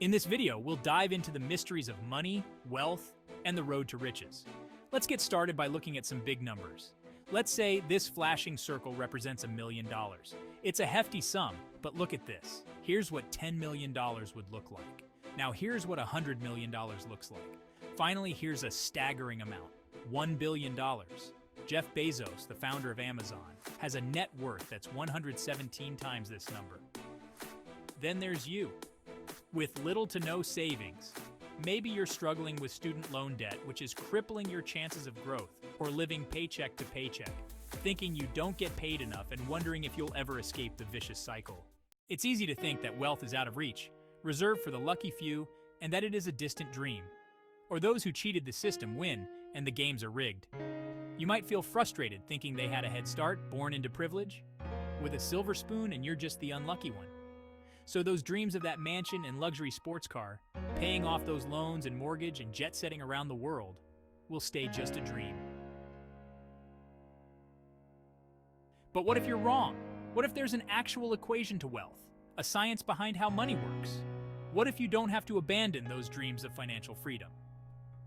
In this video, we'll dive into the mysteries of money, wealth, and the road to riches. Let's get started by looking at some big numbers. Let's say this flashing circle represents $1 million. It's a hefty sum, but look at this. Here's what $10 million would look like. Now here's what $100 million looks like. Finally, here's a staggering amount, $1 billion. Jeff Bezos, the founder of Amazon, has a net worth that's 117 times this number. Then there's you, with little to no savings. Maybe you're struggling with student loan debt, which is crippling your chances of growth, or living paycheck to paycheck, thinking you don't get paid enough and wondering if you'll ever escape the vicious cycle. It's easy to think that wealth is out of reach, reserved for the lucky few, and that it is a distant dream. Or those who cheated the system win, and the games are rigged. You might feel frustrated thinking they had a head start, born into privilege, with a silver spoon, and you're just the unlucky one. So those dreams of that mansion and luxury sports car, paying off those loans and mortgage and jet-setting around the world, will stay just a dream. But what if you're wrong? What if there's an actual equation to wealth? A science behind how money works? What if you don't have to abandon those dreams of financial freedom?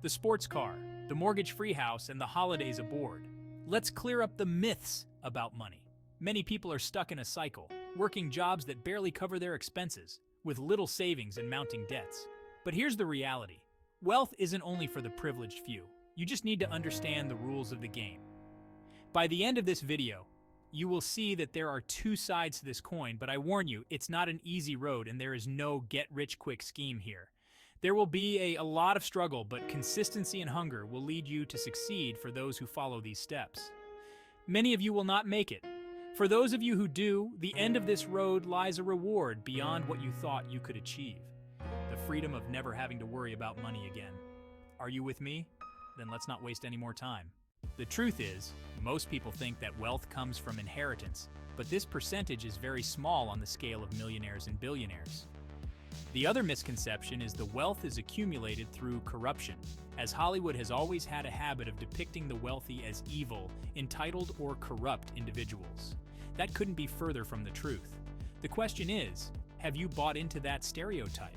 The sports car, the mortgage-free house, and the holidays aboard. Let's clear up the myths about money. Many people are stuck in a cycle, working jobs that barely cover their expenses, with little savings and mounting debts. But here's the reality. Wealth isn't only for the privileged few. You just need to understand the rules of the game. By the end of this video, you will see that there are two sides to this coin, but I warn you, it's not an easy road and there is no get-rich-quick scheme here. There will be a lot of struggle, but consistency and hunger will lead you to succeed for those who follow these steps. Many of you will not make it. For those of you who do, the end of this road lies a reward beyond what you thought you could achieve. The freedom of never having to worry about money again. Are you with me? Then let's not waste any more time. The truth is, most people think that wealth comes from inheritance, but this percentage is very small on the scale of millionaires and billionaires. The other misconception is the wealth is accumulated through corruption, as Hollywood has always had a habit of depicting the wealthy as evil, entitled, or corrupt individuals. That couldn't be further from the truth. The question is, have you bought into that stereotype?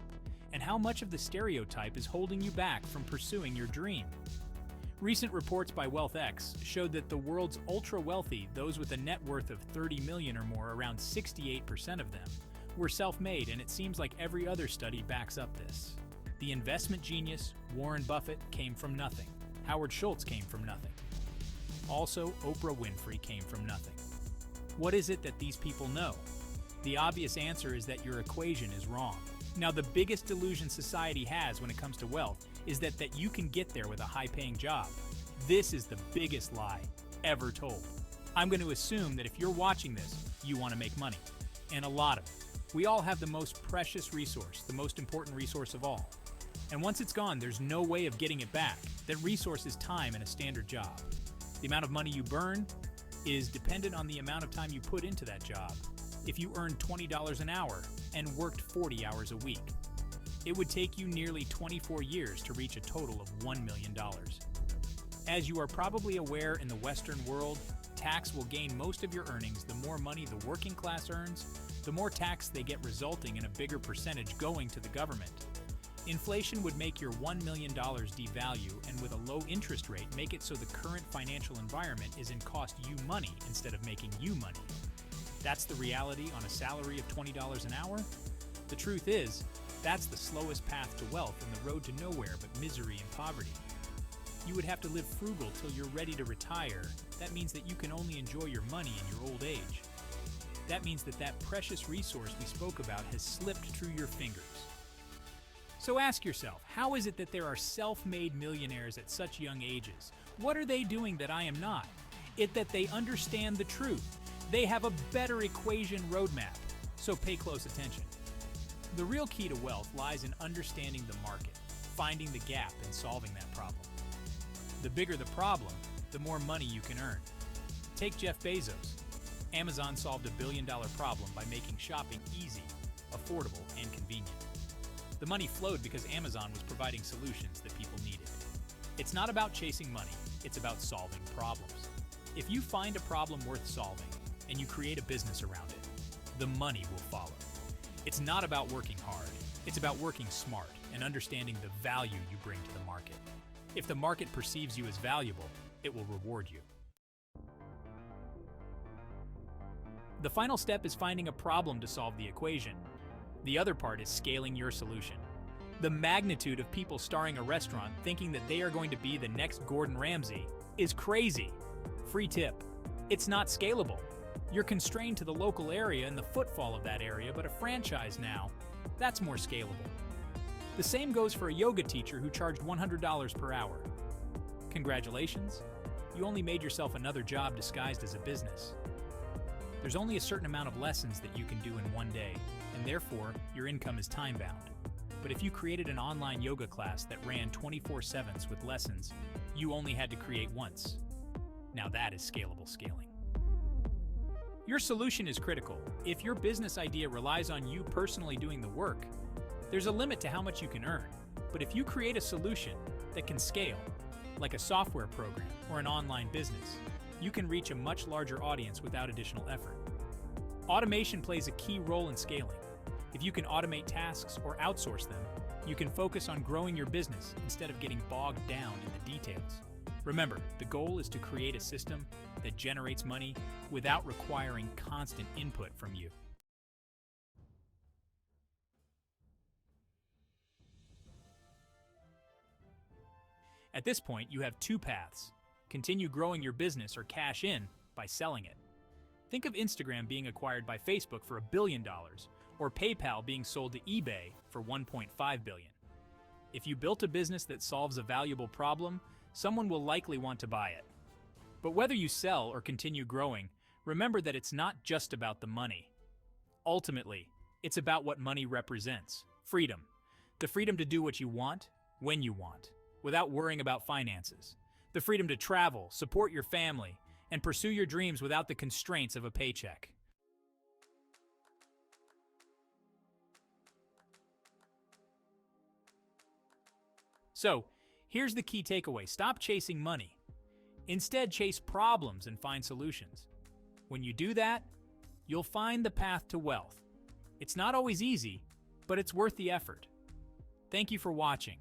And how much of the stereotype is holding you back from pursuing your dream? Recent reports by WealthX showed that the world's ultra-wealthy, those with a net worth of 30 million or more, around 68% of them, were self-made, and it seems like every other study backs up this. The investment genius, Warren Buffett, came from nothing. Howard Schultz came from nothing. Also, Oprah Winfrey came from nothing. What is it that these people know? The obvious answer is that your equation is wrong. Now, the biggest delusion society has when it comes to wealth is that you can get there with a high-paying job. This is the biggest lie ever told. I'm going to assume that if you're watching this, you want to make money, and a lot of it. We all have the most precious resource, the most important resource of all. And once it's gone, there's no way of getting it back. That resource is time and a standard job. The amount of money you burn is dependent on the amount of time you put into that job. If you earned $20 an hour and worked 40 hours a week, it would take you nearly 24 years to reach a total of $1 million. As you are probably aware, in the Western world, tax will gain most of your earnings. The more money the working class earns, the more tax they get, resulting in a bigger percentage going to the government. Inflation would make your $1 million devalue, and with a low interest rate, make it so the current financial environment is in cost you money instead of making you money. That's the reality on a salary of $20 an hour? The truth is, that's the slowest path to wealth and the road to nowhere but misery and poverty. You would have to live frugal till you're ready to retire. That means that you can only enjoy your money in your old age. That means that precious resource we spoke about has slipped through your fingers. So ask yourself, how is it that there are self-made millionaires at such young ages? What are they doing that I am not? It's that they understand the truth. They have a better equation roadmap. So pay close attention. The real key to wealth lies in understanding the market, finding the gap and solving that problem. The bigger the problem, the more money you can earn. Take Jeff Bezos. Amazon solved $1 billion problem by making shopping easy, affordable, and convenient. The money flowed because Amazon was providing solutions that people needed. It's not about chasing money, it's about solving problems. If you find a problem worth solving and you create a business around it, the money will follow. It's not about working hard, It's about working smart and understanding the value you bring to the market. If the market perceives you as valuable, it will reward you. The final step is finding a problem to solve the equation. The other part is scaling your solution. The magnitude of people starting a restaurant thinking that they are going to be the next Gordon Ramsay is crazy. Free tip: it's not scalable. You're constrained to the local area and the footfall of that area, but a franchise now, that's more scalable. The same goes for a yoga teacher who charged $100 per hour. Congratulations, you only made yourself another job disguised as a business. There's only a certain amount of lessons that you can do in one day, and therefore, your income is time-bound. But if you created an online yoga class that ran 24/7 with lessons, you only had to create once. Now that is scalable scaling. Your solution is critical. If your business idea relies on you personally doing the work, there's a limit to how much you can earn. But if you create a solution that can scale, like a software program or an online business, you can reach a much larger audience without additional effort. Automation plays a key role in scaling. If you can automate tasks or outsource them, you can focus on growing your business instead of getting bogged down in the details. Remember, the goal is to create a system that generates money without requiring constant input from you. At this point, you have two paths: continue growing your business or cash in by selling it. Think of Instagram being acquired by Facebook for $1 billion, or PayPal being sold to eBay for $1.5 billion. If you built a business that solves a valuable problem, someone will likely want to buy it. But whether you sell or continue growing, remember that it's not just about the money. Ultimately, it's about what money represents: freedom. The freedom to do what you want, when you want, without worrying about finances. The freedom to travel, support your family, and pursue your dreams without the constraints of a paycheck. So, here's the key takeaway: stop chasing money. Instead, chase problems and find solutions. When you do that, you'll find the path to wealth. It's not always easy, but it's worth the effort. Thank you for watching.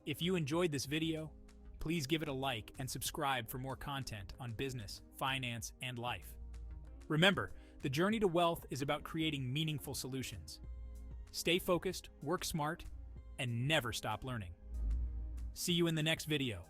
If you enjoyed this video, please give it a like and subscribe for more content on business, finance, and life. Remember, the journey to wealth is about creating meaningful solutions. Stay focused, work smart, and never stop learning. See you in the next video.